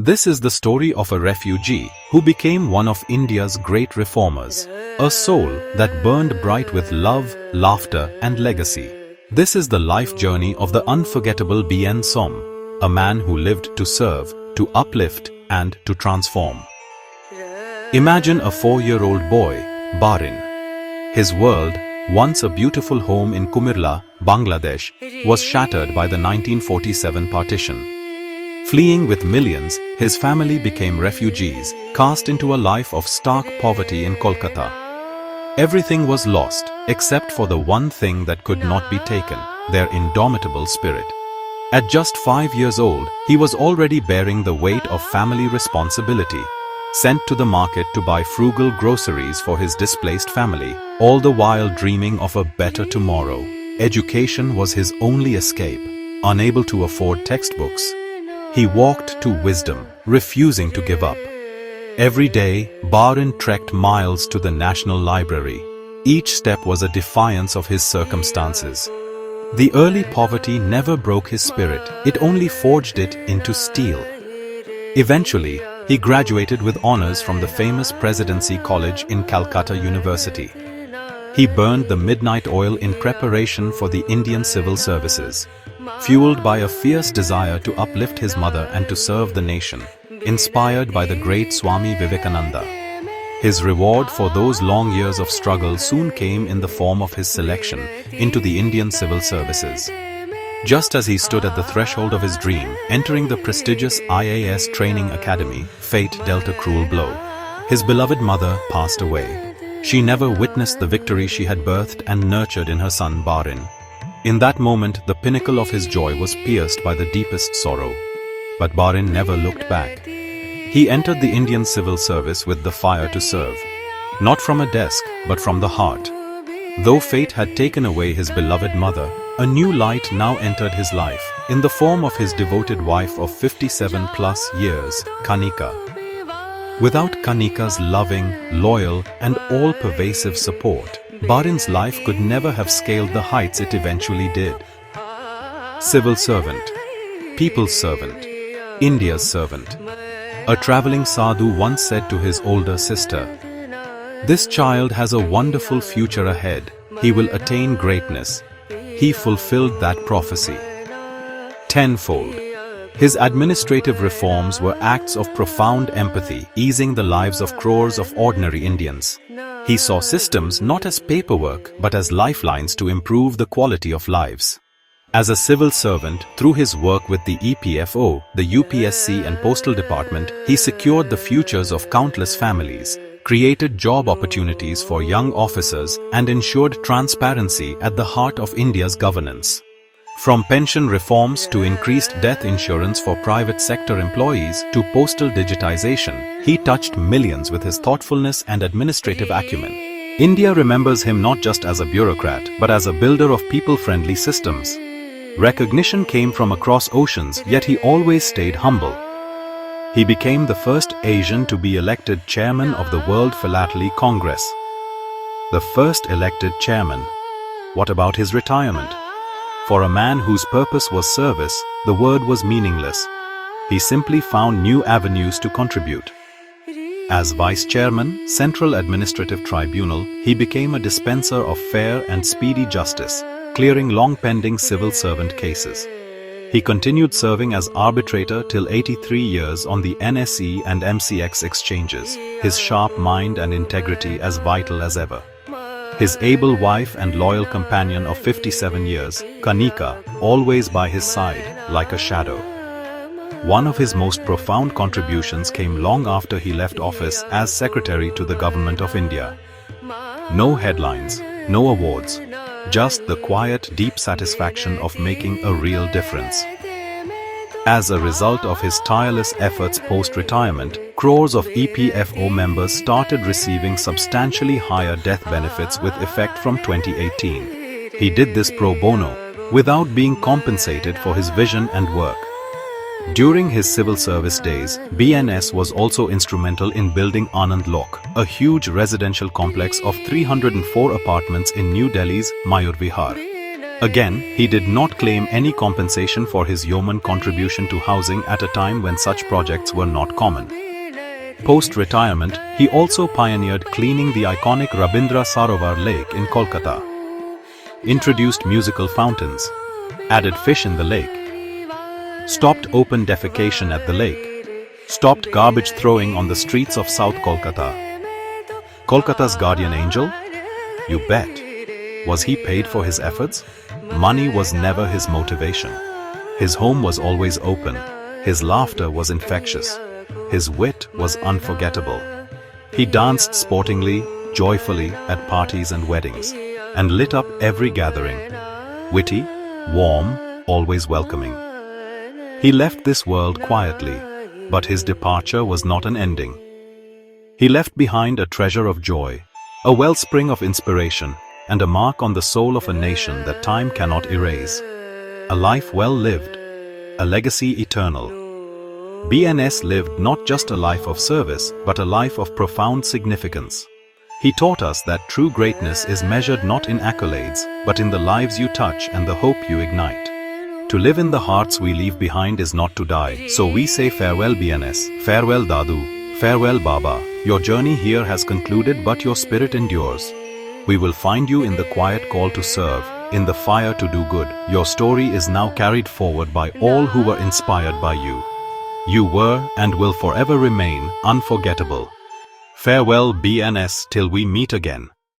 This is the story of a refugee who became one of India's great reformers, a soul that burned bright with love, laughter and legacy. This is the life journey of the unforgettable B.N. Som, a man who lived to serve, to uplift and to transform. Imagine a 4-year-old boy, Barin. His world, once a beautiful home in Kumirla, Bangladesh, was shattered by the 1947 partition. Fleeing with millions, his family became refugees, cast into a life of stark poverty in Kolkata. Everything was lost, except for the one thing that could not be taken, their indomitable spirit. At just 5 years old, he was already bearing the weight of family responsibility, sent to the market to buy frugal groceries for his displaced family, all the while dreaming of a better tomorrow. Education was his only escape. Unable to afford textbooks, he walked to wisdom, refusing to give up. Every day, Barin trekked miles to the National Library. Each step was a defiance of his circumstances. The early poverty never broke his spirit, it only forged it into steel. Eventually, he graduated with honors from the famous Presidency College in Calcutta University. He burned the midnight oil in preparation for the Indian civil services. Fueled by a fierce desire to uplift his mother and to serve the nation, inspired by the great Swami Vivekananda. His reward for those long years of struggle soon came in the form of his selection into the Indian civil services. Just as he stood at the threshold of his dream, entering the prestigious IAS training academy, fate dealt a cruel blow. His beloved mother passed away. She never witnessed the victory she had birthed and nurtured in her son Barin. In that moment, the pinnacle of his joy was pierced by the deepest sorrow. But Barin never looked back. He entered the Indian civil service with the fire to serve. Not from a desk, but from the heart. Though fate had taken away his beloved mother, a new light now entered his life, in the form of his devoted wife of 57+ years, Kanika. Without Kanika's loving, loyal and all-pervasive support, Barin's life could never have scaled the heights it eventually did. Civil servant, people's servant, India's servant. A traveling sadhu once said to his older sister, "This child has a wonderful future ahead. He will attain greatness." He fulfilled that prophecy tenfold. His administrative reforms were acts of profound empathy, easing the lives of crores of ordinary Indians. He saw systems not as paperwork but as lifelines to improve the quality of lives. As a civil servant, through his work with the EPFO, the UPSC and Postal Department, he secured the futures of countless families, created job opportunities for young officers and ensured transparency at the heart of India's governance. From pension reforms to increased death insurance for private sector employees to postal digitization, he touched millions with his thoughtfulness and administrative acumen. India remembers him not just as a bureaucrat, but as a builder of people-friendly systems. Recognition came from across oceans, yet he always stayed humble. He became the first Asian to be elected chairman of the World Philately Congress. The first elected chairman. What about his retirement? For a man whose purpose was service, the word was meaningless. He simply found new avenues to contribute. As vice chairman, Central Administrative Tribunal, he became a dispenser of fair and speedy justice, clearing long-pending civil servant cases. He continued serving as arbitrator till 83 years on the NSE and MCX exchanges, his sharp mind and integrity as vital as ever. His able wife and loyal companion of 57 years, Kanika, always by his side, like a shadow. One of his most profound contributions came long after he left office as Secretary to the Government of India. No headlines, no awards, just the quiet, deep satisfaction of making a real difference. As a result of his tireless efforts post-retirement, crores of EPFO members started receiving substantially higher death benefits with effect from 2018. He did this pro bono, without being compensated for his vision and work. During his civil service days, BNS was also instrumental in building Anand Lok, a huge residential complex of 304 apartments in New Delhi's Mayur Vihar. Again, he did not claim any compensation for his yeoman contribution to housing at a time when such projects were not common. Post-retirement, he also pioneered cleaning the iconic Rabindra Sarovar Lake in Kolkata, introduced musical fountains, added fish in the lake, stopped open defecation at the lake, stopped garbage throwing on the streets of South Kolkata. Kolkata's guardian angel? You bet. Was he paid for his efforts? Money was never his motivation. His home was always open. His laughter was infectious. His wit was unforgettable. He danced sportingly, joyfully at parties and weddings, and lit up every gathering. Witty, warm, always welcoming. He left this world quietly, but his departure was not an ending. He left behind a treasure of joy, a wellspring of inspiration, and a mark on the soul of a nation that time cannot erase. A life well lived, a legacy eternal. BNS lived not just a life of service, but a life of profound significance. He taught us that true greatness is measured not in accolades, but in the lives you touch and the hope you ignite. To live in the hearts we leave behind is not to die, so we say farewell BNS, farewell Dadu, farewell Baba. Your journey here has concluded, but your spirit endures. We will find you in the quiet call to serve, in the fire to do good. Your story is now carried forward by all who were inspired by you. You were and will forever remain unforgettable. Farewell BNS till we meet again.